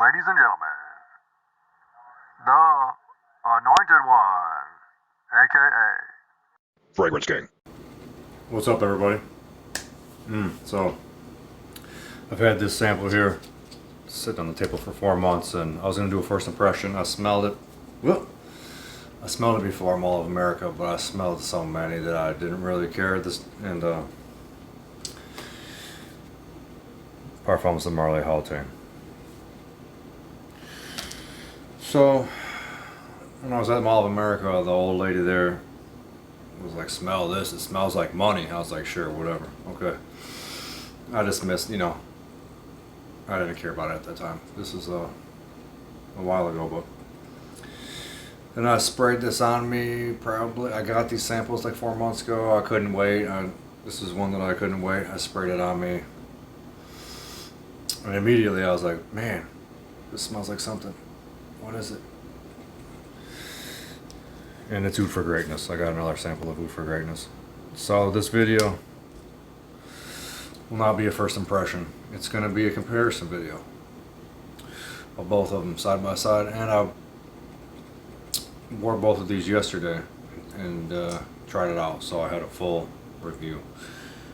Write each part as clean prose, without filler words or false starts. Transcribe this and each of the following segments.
Ladies and gentlemen, the Anointed One, aka Fragrance King. What's up, everybody? So, I've had this sample here sitting on the table for 4 months, and I was going to do a first impression. I smelled it. Whoop. I smelled it before Mall of America, but I smelled so many that I didn't really care. Parfums de Marley Haltane. So, when I was at Mall of America, the old lady there was like, "Smell this, it smells like money." I was like, "Sure, whatever, okay." I just missed, I didn't care about it at that time. This is a while ago, but then I sprayed this on me. Probably I got these samples like 4 months ago. I couldn't wait. This is one that I couldn't wait. I sprayed it on me, and immediately I was like, "Man, this smells like something. What is it?" And it's Oud for Greatness. I got another sample of Oud for Greatness. So this video will not be a first impression. It's going to be a comparison video of both of them side by side. And I wore both of these yesterday and tried it out, so I had a full review.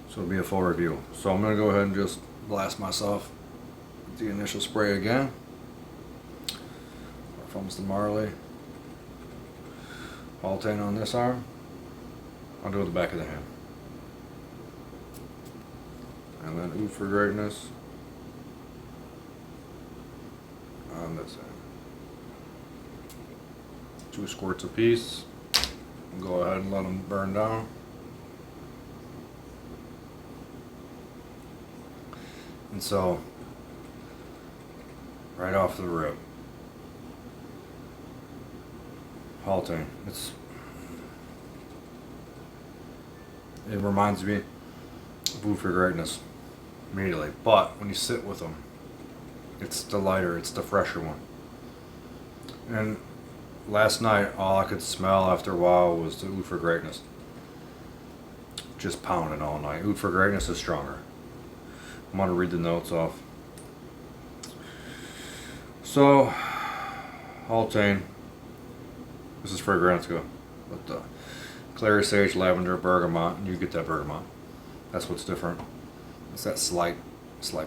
So it'll be a full review. So I'm going to go ahead and just blast myself with the initial spray again. Parfums de Marley Haltane on this arm. I'll do it the back of the hand. And then Oud for Greatness on this end. 2 squirts apiece. Go ahead and let them burn down. And so, right off the rip, Haltane. It reminds me of Oud for Greatness immediately, but when you sit with them, it's the lighter, it's the fresher one. And last night, all I could smell after a while was the Oud for Greatness, just pounding all night. Oud for Greatness is stronger. I'm gonna read the notes off. So, Haltane. This is Fragrantica with clary sage, lavender, bergamot, and you get that bergamot. That's what's different. It's that slight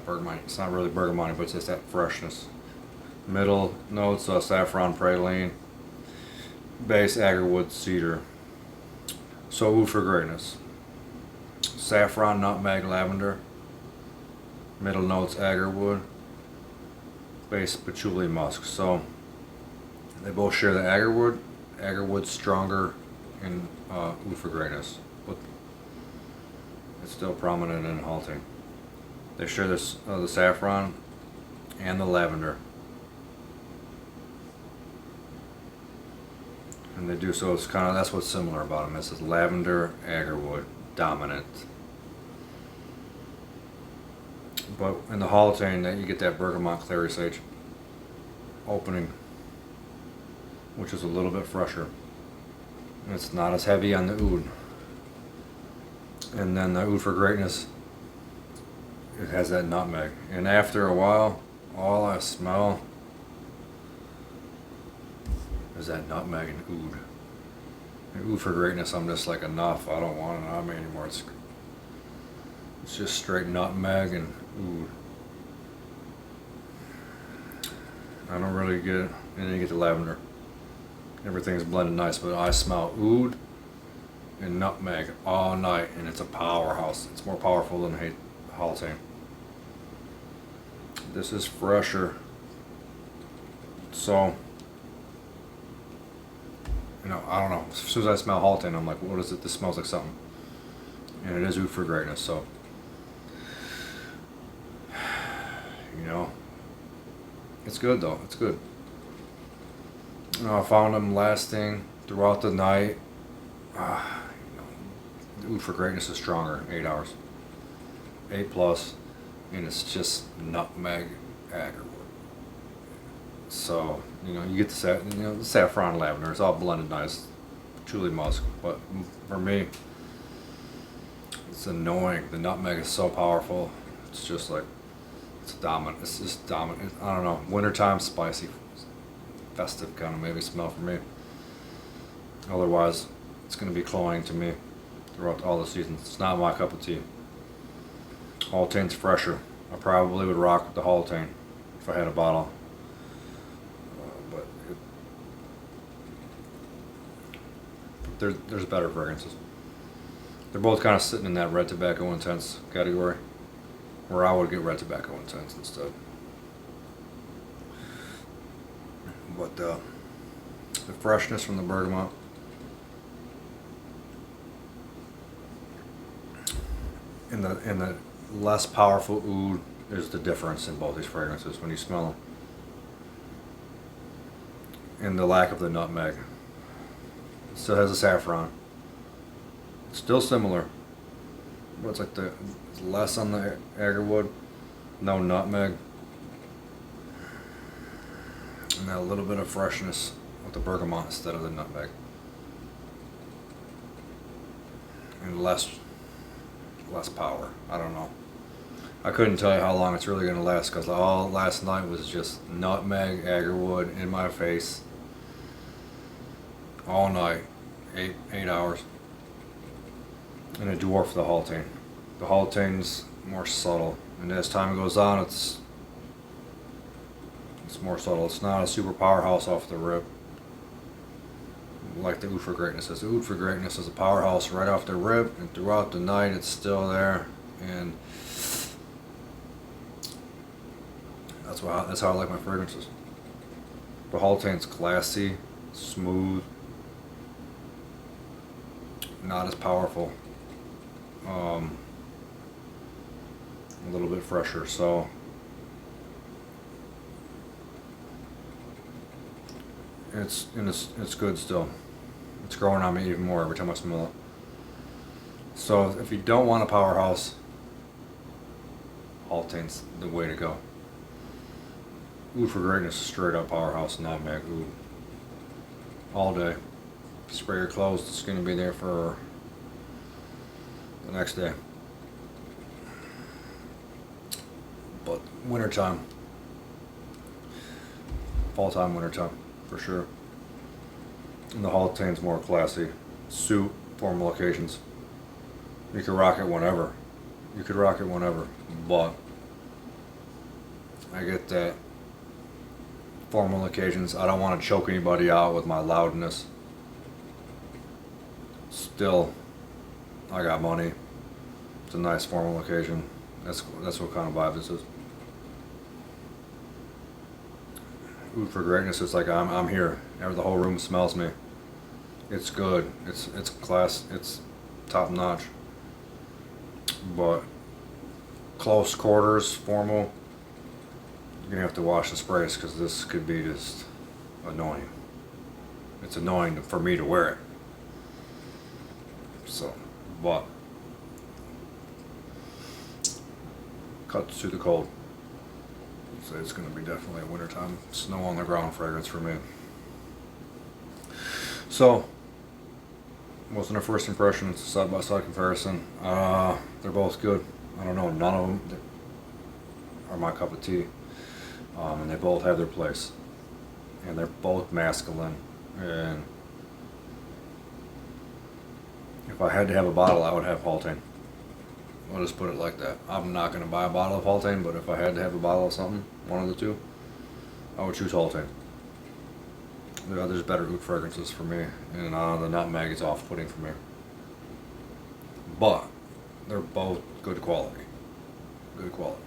bergamot. It's not really bergamot, but it's just that freshness. Middle notes: saffron, praline, base, agarwood, cedar. So Oud for Greatness: saffron, nutmeg, lavender. Middle notes: agarwood, base, patchouli, musk. So they both share the agarwood. Agarwood's stronger in Oud for Greatness, but it's still prominent in Haltane. They share this the saffron and the lavender, and they do so. It's kind of, that's what's similar about them. This is lavender, agarwood dominant, but in the Haltane, that you get that bergamot, clary sage opening, which is a little bit fresher. It's not as heavy on the oud. And then the Oud for Greatness, it has that nutmeg. And after a while, all I smell is that nutmeg and oud. And Oud for Greatness, I'm just like, enough. I don't want it on me anymore. It's just straight nutmeg and oud. I don't really get it. And then you get the lavender. Everything's blended nice, but I smell oud and nutmeg all night, and it's a powerhouse. It's more powerful than Haltane. This is fresher. So, I don't know. As soon as I smell Haltane, I'm like, what is it? This smells like something. And it is Oud for Greatness, so, it's good though. It's good. I found them lasting throughout the night. The Oud for Greatness is stronger, 8 hours. 8 plus, and it's just nutmeg, agarwood. So, you get the saffron and lavender. It's all blended nice. Truly musk. But for me, it's annoying. The nutmeg is so powerful. It's just like, It's dominant. It's just dominant. I don't know. Wintertime, spicy, festive kind of maybe smell for me. Otherwise, it's going to be cloying to me throughout all the seasons. It's not my cup of tea. Haltane's fresher. I probably would rock with the Haltane if I had a bottle. There's better fragrances. They're both kind of sitting in that red tobacco intense category, where I would get red tobacco intense instead. But the freshness from the bergamot, and the less powerful oud is the difference in both these fragrances when you smell them. And the lack of the nutmeg. It still has a saffron. It's still similar, but it's like it's less on the agarwood, no nutmeg, and that little bit of freshness with the bergamot instead of the nutmeg, and less power. I don't know. I couldn't tell you how long it's really going to last, because all last night was just nutmeg, agarwood in my face all night, 8 hours, and it dwarfed the Haltane. The Haltane's more subtle, and as time goes on, it's more subtle. It's not a super powerhouse off the rip like the Oud for Greatness is. The Oud for Greatness is a powerhouse right off the rip, and throughout the night it's still there, and that's how I like my fragrances. The Haltane's classy, smooth, not as powerful, a little bit fresher. So it's good still. It's growing on me even more every time I smell it. So if you don't want a powerhouse, Haltane's the way to go. Oud for Greatness is straight up powerhouse, nutmeg oud. All day. Spray your clothes, it's going to be there for the next day. But wintertime, fall time, wintertime, for sure. And the Haltane's more classy. Suit, formal occasions. You could rock it whenever. But I get that formal occasions, I don't want to choke anybody out with my loudness. Still, I got money. It's a nice formal occasion. That's what kind of vibe this is. Oud for Greatness is like I'm here. The whole room smells me. It's good. It's class. It's top notch. But close quarters, formal, you're gonna have to wash the sprays, because this could be just annoying. It's annoying for me to wear it. So, but cuts to the cold. So it's going to be definitely a wintertime snow on the ground fragrance for me. So, wasn't a first impression, it's a side by side comparison. They're both good. I don't know, none of them are my cup of tea. And they both have their place. And they're both masculine. And if I had to have a bottle, I would have Haltane. I'll just put it like that. I'm not going to buy a bottle of Haltane, but if I had to have a bottle of something, one of the two, I would choose Haltane. The other's better oud fragrances for me, and the nutmeg is off-putting for me. But they're both good quality. Good quality.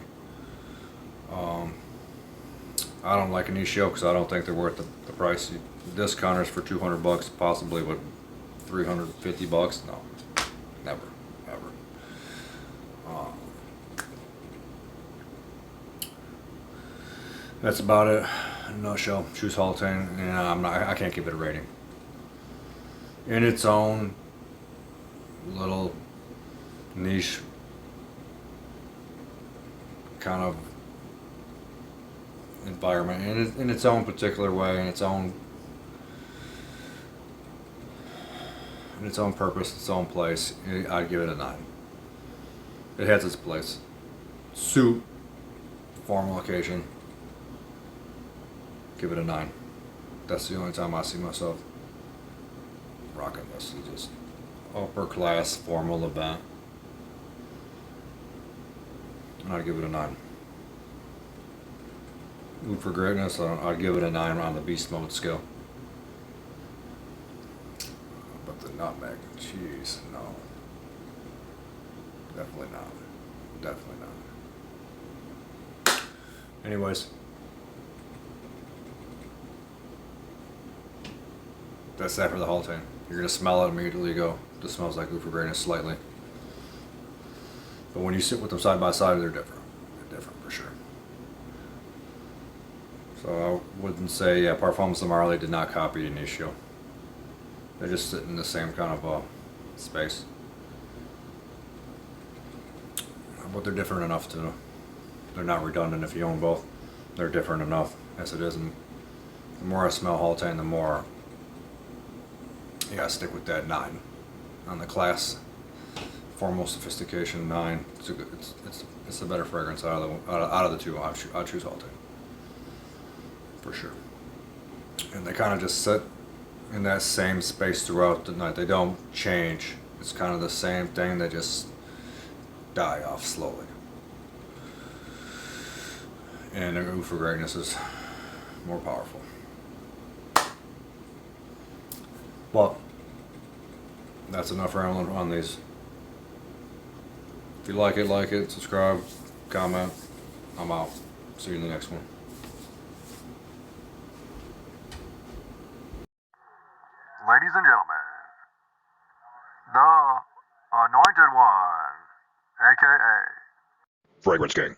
I don't like Initio because I don't think they're worth the price. Discounters for $200, possibly, but $350? No, never, ever. That's about it. No show. Choose Haltane, and I can't give it a rating. In its own little niche kind of environment, in its own particular way, in its own purpose, its own place, I'd give it a 9. It has its place. Suit, formal occasion, give it a 9. That's the only time I see myself rocking this. It's just upper class formal event. And I'd give it a 9. Mood for greatness, I'd give it a 9 on the beast mode scale. But the nutmeg, jeez, no. Definitely not. Definitely not. Anyways. That's that for the Haltane. You're going to smell it immediately, you go, this smells like Mood for greatness slightly. But when you sit with them side by side, they're different. They're different for sure. So I wouldn't say, yeah, Parfums de Marly did not copy Initio. They just sit in the same kind of space. But they're different enough to, they're not redundant if you own both. They're different enough as it is. And the more I smell Haltane, the more you gotta stick with that 9. On the class, formal sophistication 9. It's the better fragrance out of the two. I'll choose Haltane. For sure. And they kind of just sit in that same space throughout the night. They don't change. It's kind of the same thing. They just die off slowly. And their Mood for greatness is more powerful. Well, that's enough rambling on these. If you like it, subscribe, comment. I'm out. See you in the next one. Ladies and gentlemen, the Anointed One, aka Fragrance King.